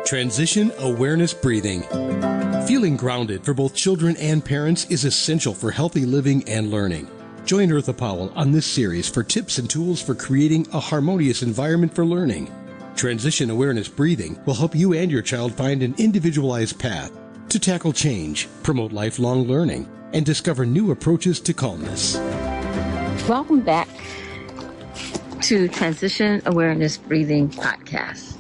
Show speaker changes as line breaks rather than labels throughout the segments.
Transition Awareness Breathing. Feeling grounded for both children and parents is essential for healthy living and learning. Join Eartha Powell on this series for tips and tools for creating a harmonious environment for learning. Transition Awareness Breathing will help you and your child find an individualized path to tackle change, promote lifelong learning, and discover new approaches to calmness.
Welcome back to Transition Awareness Breathing Podcast.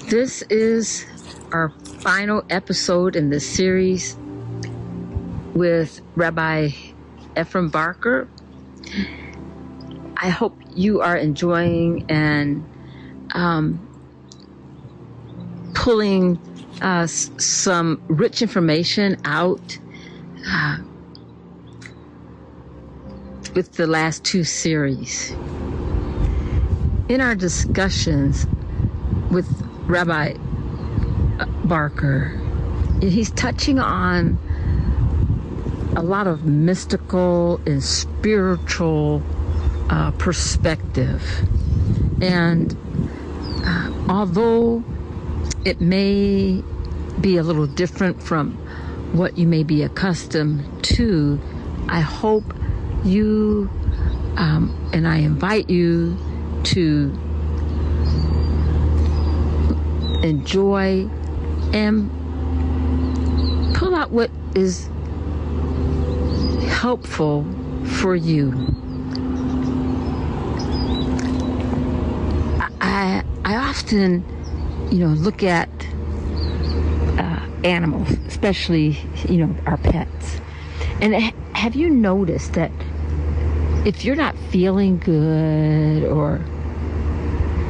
This is our final episode in this series with Rabbi Ephraim Barker. I hope you are enjoying and pulling some rich information out with the last two series. In our discussions with Rabbi Barker, he's touching on a lot of mystical and spiritual perspective. And although it may be a little different from what you may be accustomed to, I hope you and I invite you to enjoy and pull out what is helpful for you. I often, look at animals, especially, our pets. And have you noticed that if you're not feeling good or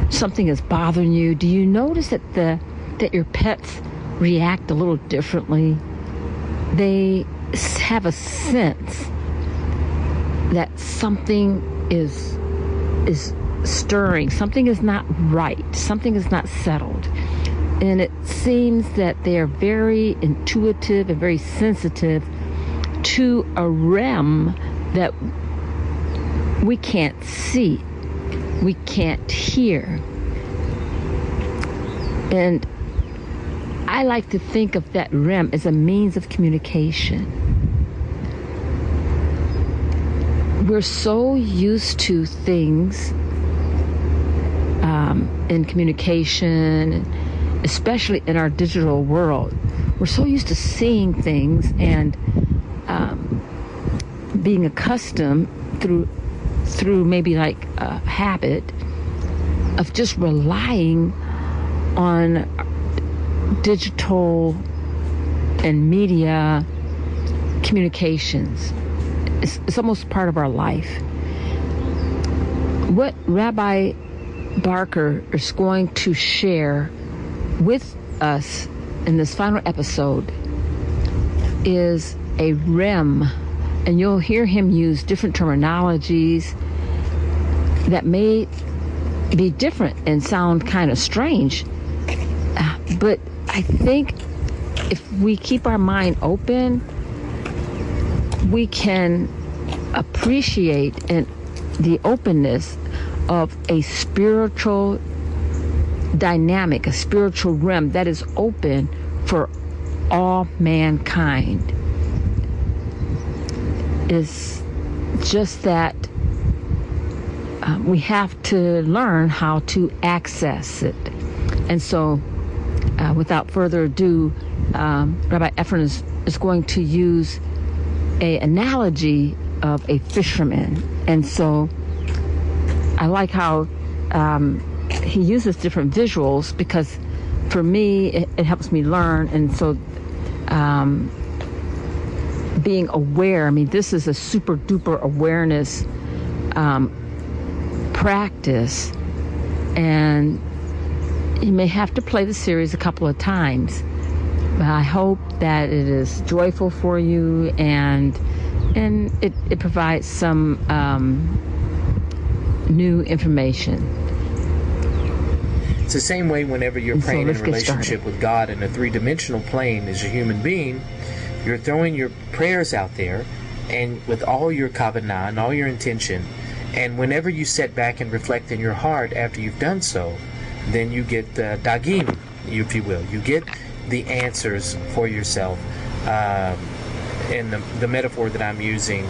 something is bothering you, do you notice that your pets react a little differently? They have a sense that something is stirring, something is not right, something is not settled. And it seems that they are very intuitive and very sensitive to a realm that we can't see, we can't hear. And I like to think of that realm as a means of communication. We're so used to things in communication, especially in our digital world. We're so used to seeing things and being accustomed through maybe like a habit of just relying on digital and media communications. It's almost part of our life. What Rabbi Barker is going to share with us in this final episode is a REM, and you'll hear him use different terminologies that may be different and sound kind of strange. But I think if we keep our mind open, we can appreciate the openness of a spiritual dynamic, a spiritual realm that is open for all mankind. It's just that we have to learn how to access it. And so, without further ado, Rabbi Ephraim is going to use an analogy of a fisherman. And so I like how he uses different visuals, because for me, it helps me learn. And so being aware, this is a super duper awareness practice. And you may have to play the series a couple of times. But I hope that it is joyful for you and it provides some new information.
It's the same way whenever you're praying in a relationship with God in a three-dimensional plane as a human being. You're throwing your prayers out there, and with all your kavanah and all your intention, and whenever you sit back and reflect in your heart after you've done so, then you get dagim, if you will. You get the answers for yourself. In the metaphor that I'm using,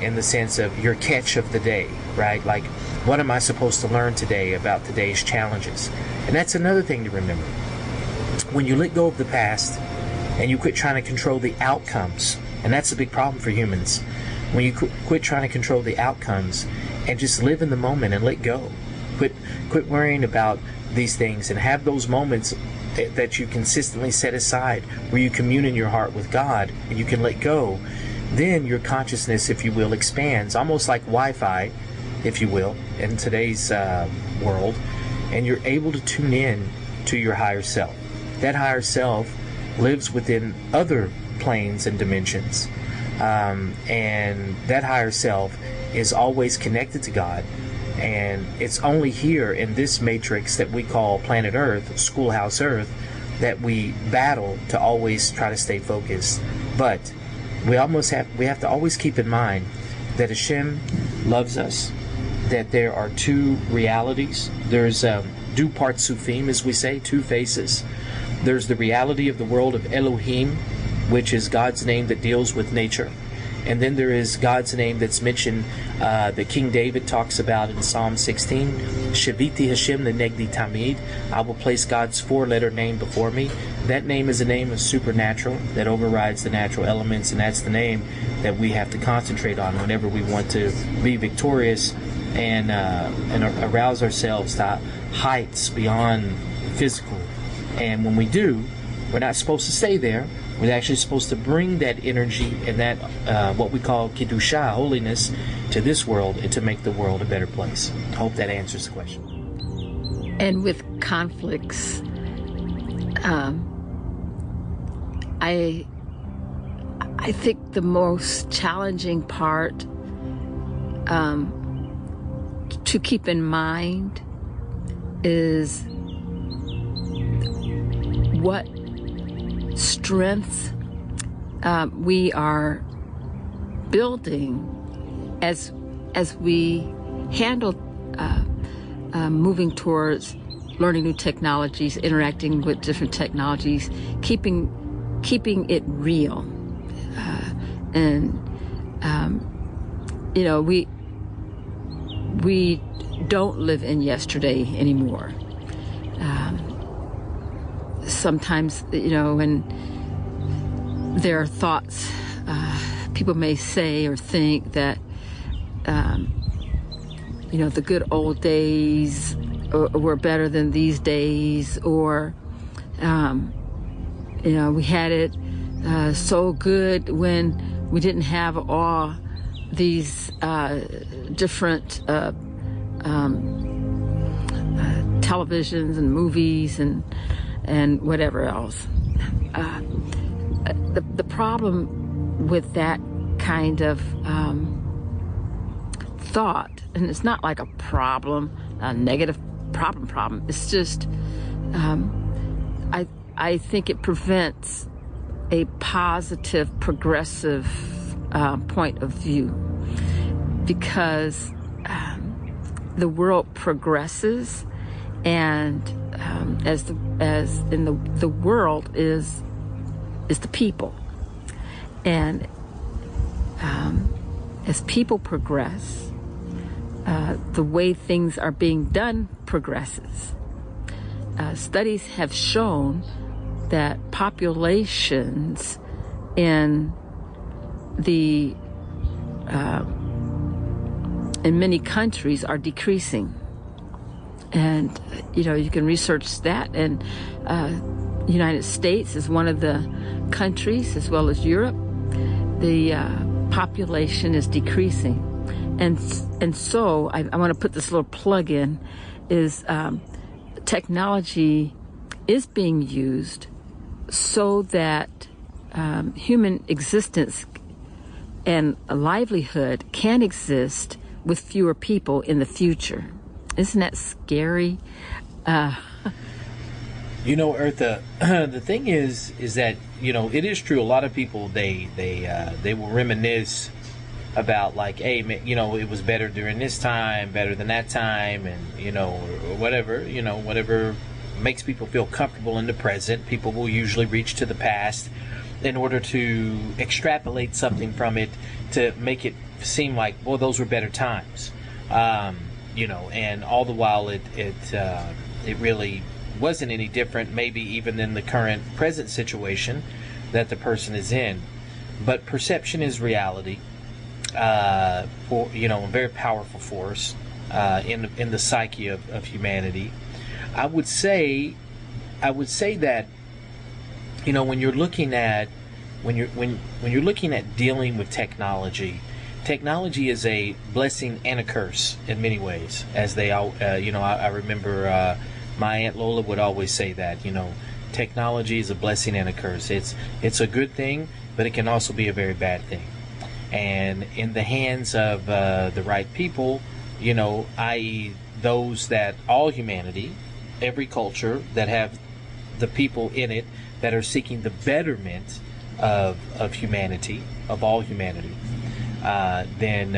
in the sense of your catch of the day, right? Like, what am I supposed to learn today about today's challenges? And that's another thing to remember. When you let go of the past and you quit trying to control the outcomes, and that's a big problem for humans, when you quit trying to control the outcomes and just live in the moment and let go, quit worrying about these things and have those moments that you consistently set aside where you commune in your heart with God and you can let go, then your consciousness, if you will, expands, almost like Wi-Fi, if you will, in today's world, and you're able to tune in to your higher self. That higher self lives within other planes and dimensions, and that higher self is always connected to God. And it's only here in this matrix that we call planet Earth, schoolhouse Earth, that we battle to always try to stay focused. But we have to always keep in mind that Hashem loves us, that there are two realities. There's du partsufim, as we say, two faces. There's the reality of the world of Elohim, which is God's name that deals with nature. And then there is God's name that's mentioned, that King David talks about in Psalm 16. Shaviti Hashem lenegdi tamid. I will place God's four-letter name before me. That name is a name of supernatural that overrides the natural elements, and that's the name that we have to concentrate on whenever we want to be victorious and arouse ourselves to heights beyond physical. And when we do, we're not supposed to stay there. We're actually supposed to bring that energy and that what we call Kedusha, holiness, to this world and to make the world a better place. I hope that answers the question.
And with conflicts, I think the most challenging part to keep in mind is what strengths we are building as we handle moving towards learning new technologies, interacting with different technologies, keeping it real, and we don't live in yesterday anymore. Sometimes, when there are thoughts, people may say or think that, the good old days were better than these days, or, we had it so good when we didn't have all these different televisions and movies and whatever else. The problem with that kind of thought, and it's not like a problem, a negative problem. It's just, I think it prevents a positive, progressive point of view, because the world progresses, and the world is the people, and as people progress, the way things are being done progresses. Studies have shown that populations in many countries are decreasing. And, you can research that. And United States is one of the countries, as well as Europe, the population is decreasing. And so I want to put this little plug in, is technology is being used so that human existence and a livelihood can exist with fewer people in the future. Isn't that scary?
Eartha, the thing is that, it is true. A lot of people, they will reminisce about, like, hey, it was better during this time, better than that time, and, or whatever, whatever makes people feel comfortable in the present. People will usually reach to the past in order to extrapolate something from it to make it seem like, well, those were better times. And all the while it really wasn't any different, maybe even than the current present situation that the person is in. But perception is reality, a very powerful force in the psyche of humanity. I would say that, when you're looking at dealing with technology is a blessing and a curse in many ways. As they all, I remember my Aunt Lola would always say that, technology is a blessing and a curse. It's a good thing, but it can also be a very bad thing. And in the hands of the right people, i.e. those that all humanity, every culture that have the people in it that are seeking the betterment of humanity, of all humanity, then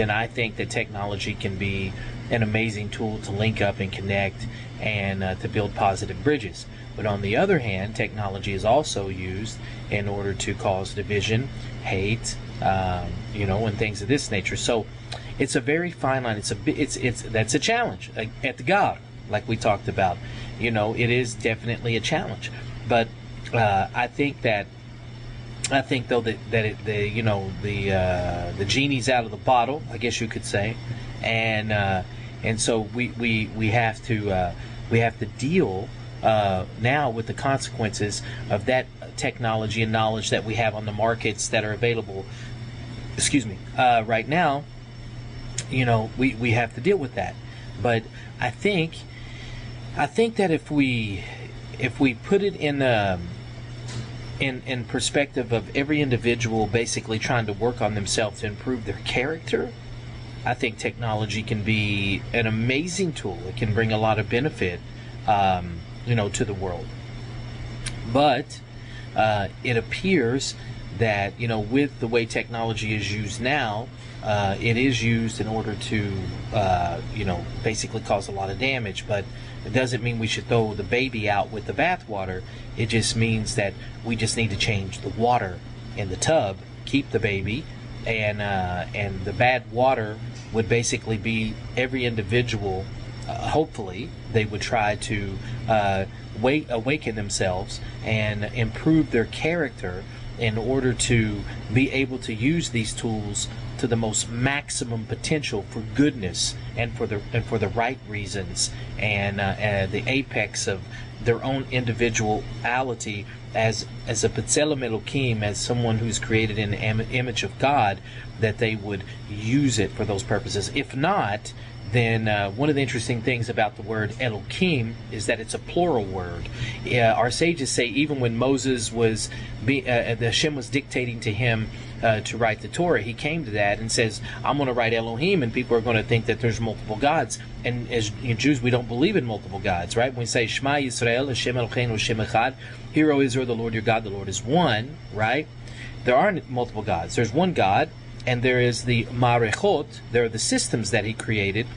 I think that technology can be an amazing tool to link up and connect and to build positive bridges. But on the other hand, technology is also used in order to cause division, hate, and things of this nature. So it's a very fine line. That's a challenge at the God, like we talked about. It is definitely a challenge. But I think though that the genie's out of the bottle, I guess you could say, and so we have to deal now with the consequences of that technology and knowledge that we have on the markets that are available. Right now. We have to deal with that. But I think that if we put it in perspective of every individual basically trying to work on themselves to improve their character, I think technology can be an amazing tool. It can bring a lot of benefit, to the world. But it appears that, with the way technology is used now, it is used in order to, basically cause a lot of damage. But it doesn't mean we should throw the baby out with the bathwater. It just means that we just need to change the water in the tub, keep the baby, and the bad water would basically be every individual. Hopefully, they would try to awaken themselves and improve their character in order to be able to use these tools to the most maximum potential for goodness and for the right reasons, and the apex of their own individuality as a B'Tselem Elokim, as someone who's created in the image of God, that they would use it for those purposes. If not, then one of the interesting things about the word Elokim is that it's a plural word. Our sages say even when Moses was, the Hashem was dictating to him to write the Torah, he came to that and says, I'm going to write Elohim, and people are going to think that there's multiple gods. And as Jews, we don't believe in multiple gods, right? When we say Shema Yisrael, Hashem Elokeinu, Hashem Echad, Hear, O Israel, the Lord your God, the Lord is one, right? There aren't multiple gods. There's one God, and there is the Marechot, there are the systems that he created,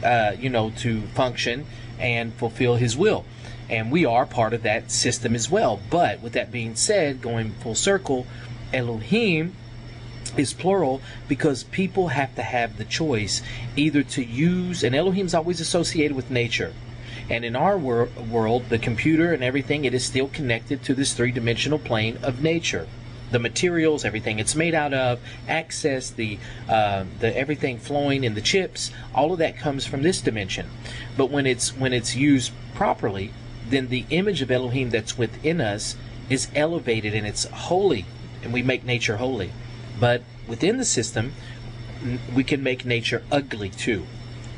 to function and fulfill his will. And we are part of that system as well. But with that being said, going full circle, Elohim is plural because people have to have the choice either to use, and Elohim's always associated with nature. And in our world, the computer and everything, it is still connected to this three-dimensional plane of nature. The materials, everything it's made out of, access, the everything flowing in the chips, all of that comes from this dimension. But when it's used properly, then the image of Elohim that's within us is elevated and it's holy, and we make nature holy. But within the system, we can make nature ugly too.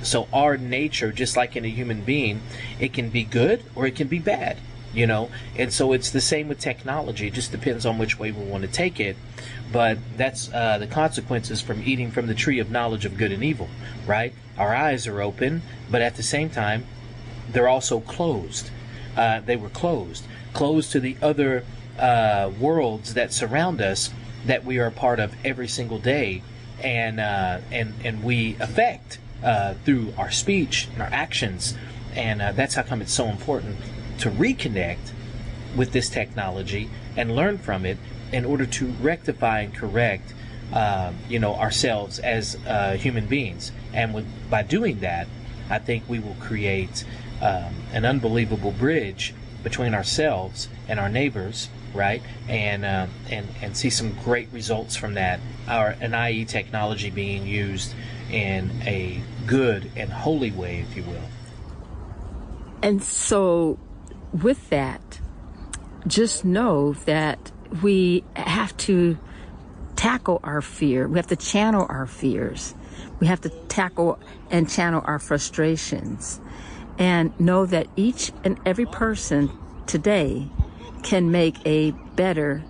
So our nature, just like in a human being, it can be good or it can be bad. And so it's the same with technology. It just depends on which way we want to take it. But that's the consequences from eating from the tree of knowledge of good and evil, right? Our eyes are open, but at the same time, they're also closed. They were closed to the other worlds that surround us, that we are a part of every single day, and we affect through our speech and our actions. And that's how come it's so important to reconnect with this technology and learn from it in order to rectify and correct ourselves as human beings. And by doing that, I think we will create an unbelievable bridge between ourselves and our neighbors, right? And see some great results from that. An IE technology being used in a good and holy way, if you will.
And so, with that, just know that we have to tackle our fear. We have to channel our fears. We have to tackle and channel our frustrations. And know that each and every person today can make a better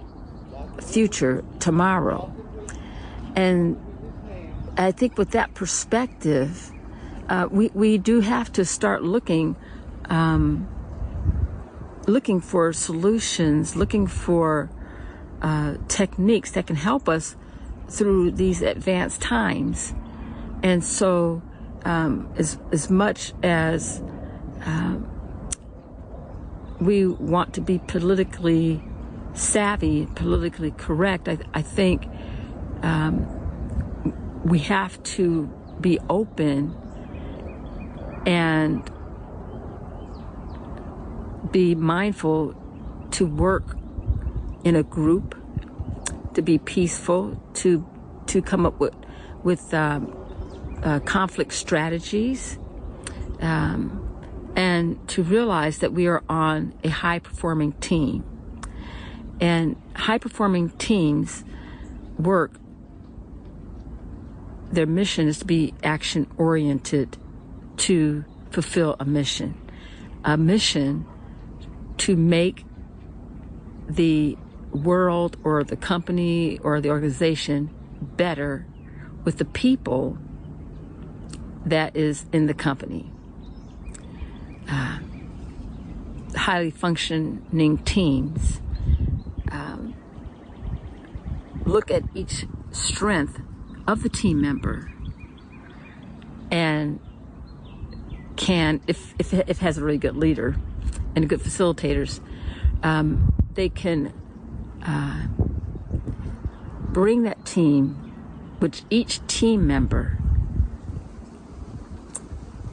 future tomorrow. And I think with that perspective, we do have to start looking for solutions, looking for techniques that can help us through these advanced times. And so as much as we want to be politically savvy, politically correct, I think we have to be open and be mindful to work in a group, to be peaceful, to come up with conflict strategies, and to realize that we are on a high-performing team. And high-performing teams work, their mission is to be action-oriented to fulfill a mission to make the world or the company or the organization better with the people that is in the company. Highly functioning teams look at each strength of the team member and can, if it has a really good leader and good facilitators, they can bring that team, which each team member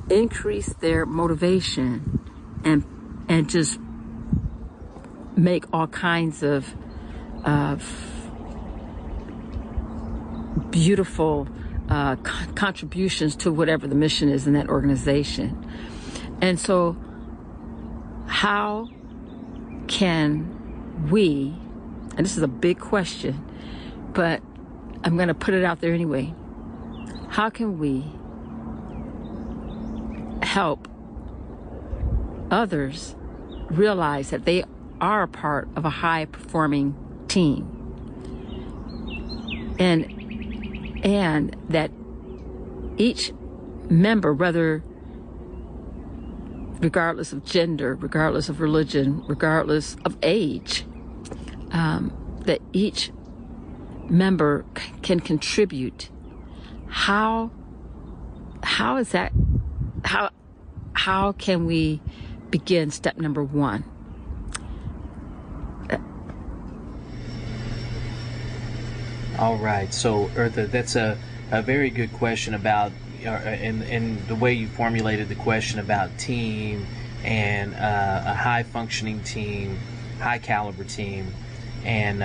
increase their motivation and just make all kinds of beautiful contributions to whatever the mission is in that organization. And so how can we, and this is a big question, but I'm going to put it out there anyway, how can we help others realize that they are a part of a high-performing team, and that each member, regardless of gender, regardless of religion, regardless of age, that each member can contribute. How is that? How can we begin step number one?
All right. So, Eartha, that's a very good question about, in the way you formulated the question about team and a high-functioning team, high-caliber team. And,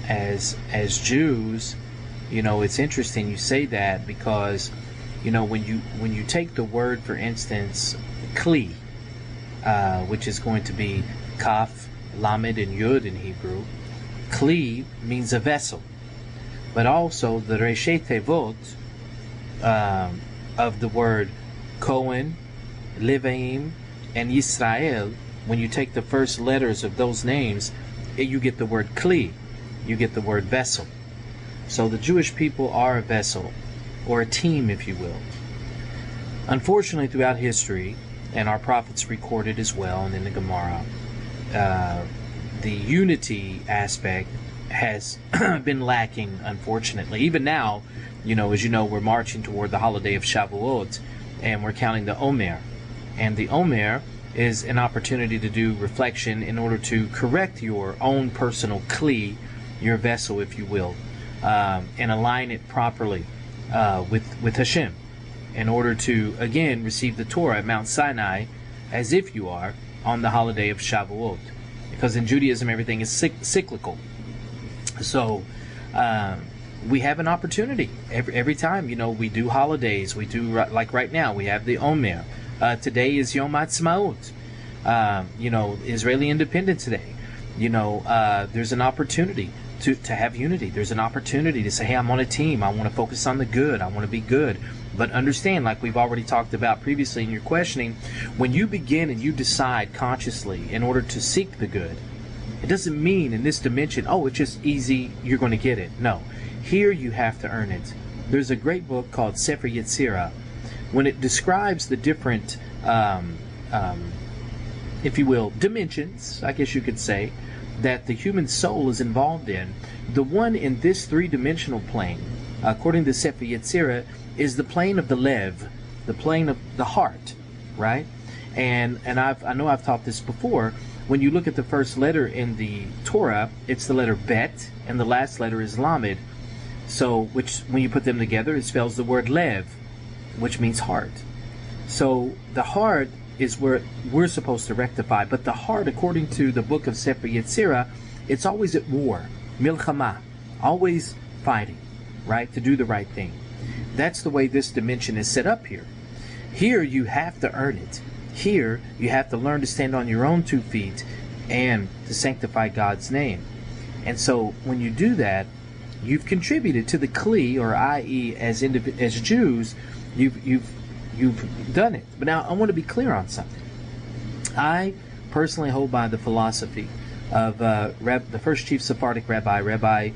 as Jews, it's interesting you say that because, when you take the word, for instance, kli, which is going to be kaf, lamed, and yud in Hebrew, kli means a vessel. But also the Reshei Tevot of the word Cohen, Levaim, and Yisrael, when you take the first letters of those names, you get the word kli, you get the word vessel. So the Jewish people are a vessel, or a team, if you will. Unfortunately, throughout history, and our prophets recorded as well, and in the Gemara, the unity aspect has been lacking, unfortunately. Even now, as you know, we're marching toward the holiday of Shavuot, and we're counting the Omer. And the Omer is an opportunity to do reflection in order to correct your own personal kli, your vessel, if you will, and align it properly with Hashem, in order to, again, receive the Torah at Mount Sinai as if you are on the holiday of Shavuot. Because in Judaism, everything is cyclical. So we have an opportunity every time. We do holidays. We do, like right now, we have the Omer. Today is Yom Ha'atzmaut. Israeli Independence Day. There's an opportunity to have unity. There's an opportunity to say, hey, I'm on a team. I want to focus on the good. I want to be good. But understand, like we've already talked about previously in your questioning, when you begin and you decide consciously in order to seek the good, it doesn't mean in this dimension, oh, it's just easy, you're going to get it. No. Here you have to earn it. There's a great book called Sefer Yetzirah. When it describes the different, if you will, dimensions, I guess you could say, that the human soul is involved in, the one in this three-dimensional plane, according to Sefer Yetzirah, is the plane of the lev, the plane of the heart, right? And I know I've taught this before. When you look at the first letter in the Torah, it's the letter Bet, and the last letter is Lamed. So, which when you put them together, it spells the word lev, which means heart. So the heart is where we're supposed to rectify. But the heart, according to the book of Sefer Yetzirah, it's always at war, milchama, always fighting, right, to do the right thing. That's the way this dimension is set up here. Here you have to earn it. Here you have to learn to stand on your own 2 feet and to sanctify God's name. And so when you do that, you've contributed to the kli, or i.e., as Jews, you've done it. But now I want to be clear on something. I personally hold by the philosophy of the first chief Sephardic rabbi, Meir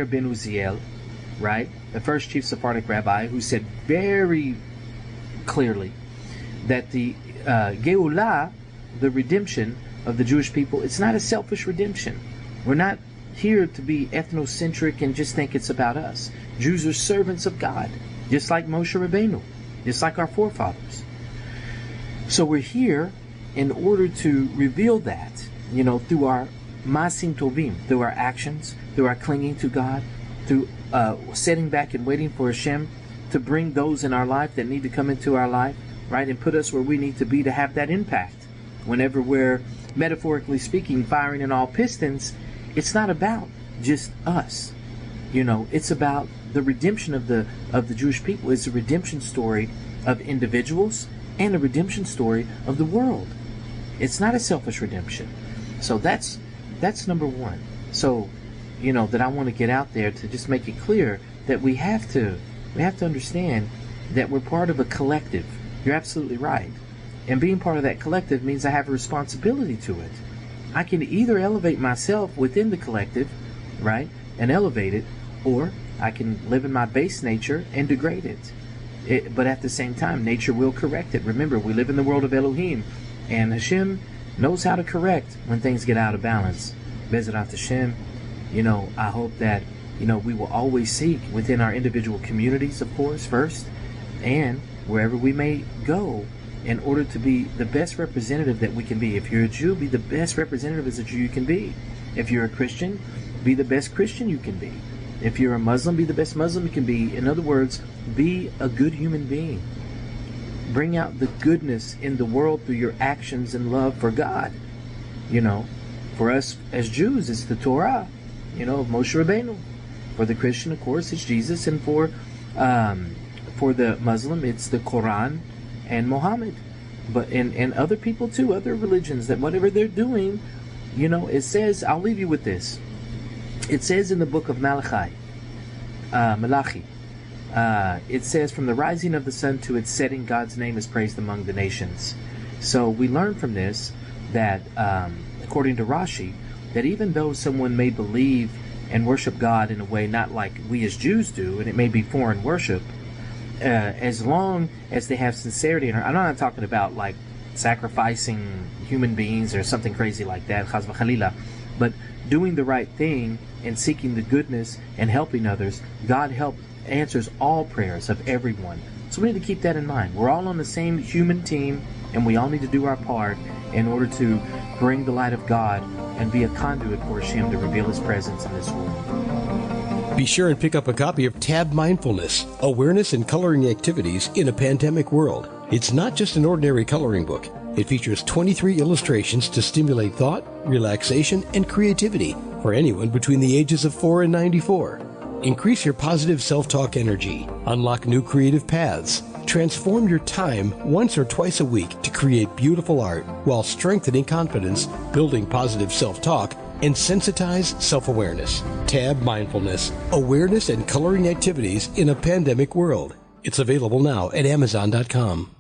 ben Uziel, right? The first chief Sephardic rabbi, who said very clearly that the Geulah, the redemption of the Jewish people, it's not a selfish redemption. We're not here to be ethnocentric and just think it's about us. Jews are servants of God, just like Moshe Rabbeinu, just like our forefathers. So we're here in order to reveal that, through our masim tovim, through our actions, through our clinging to God, through sitting back and waiting for Hashem to bring those in our life that need to come into our life, right, and put us where we need to be to have that impact. Whenever we're, metaphorically speaking, firing in all pistons, it's not about just us. It's about the redemption of the Jewish people. It's a redemption story of individuals and a redemption story of the world. It's not a selfish redemption. So that's number one. So, that I want to get out there to just make it clear that we have to understand that we're part of a collective. You're absolutely right. And being part of that collective means I have a responsibility to it. I can either elevate myself within the collective, right, and elevate it, or I can live in my base nature and degrade it. But at the same time, nature will correct it. Remember, we live in the world of Elohim, and Hashem knows how to correct when things get out of balance. Bezrat Hashem, I hope that, we will always seek within our individual communities, of course, first, and wherever we may go, in order to be the best representative that we can be. If you're a Jew, be the best representative as a Jew you can be. If you're a Christian, be the best Christian you can be. If you're a Muslim, be the best Muslim you can be. In other words, be a good human being. Bring out the goodness in the world through your actions and love for God. For us as Jews, it's the Torah, of Moshe Rabbeinu. For the Christian, of course, it's Jesus. And for the Muslim, it's the Quran and Muhammad. But and other people too, other religions, that whatever they're doing, it says, I'll leave you with this. It says in the book of Malachi, it says, from the rising of the sun to its setting, God's name is praised among the nations. So we learn from this that, according to Rashi, that even though someone may believe and worship God in a way not like we as Jews do, and it may be foreign worship, as long as they have sincerity in her. I'm not talking about like sacrificing human beings or something crazy like that, chas v'chalila, but doing the right thing and seeking the goodness and helping others. God answers all prayers of everyone. So we need to keep that in mind. We're all on the same human team, And we all need to do our part in order to bring the light of God and be a conduit for Hashem to reveal His presence in this world.
Be sure and pick up a copy of Tab Mindfulness, Awareness and Coloring Activities in a Pandemic World. It's not just an ordinary coloring book. It features 23 illustrations to stimulate thought, relaxation, and creativity for anyone between the ages of 4 and 94. Increase your positive self-talk energy, unlock new creative paths, transform your time once or twice a week to create beautiful art while strengthening confidence, building positive self-talk, and sensitize self-awareness. Tab Mindfulness, Awareness and Coloring Activities in a Pandemic World. It's available now at Amazon.com.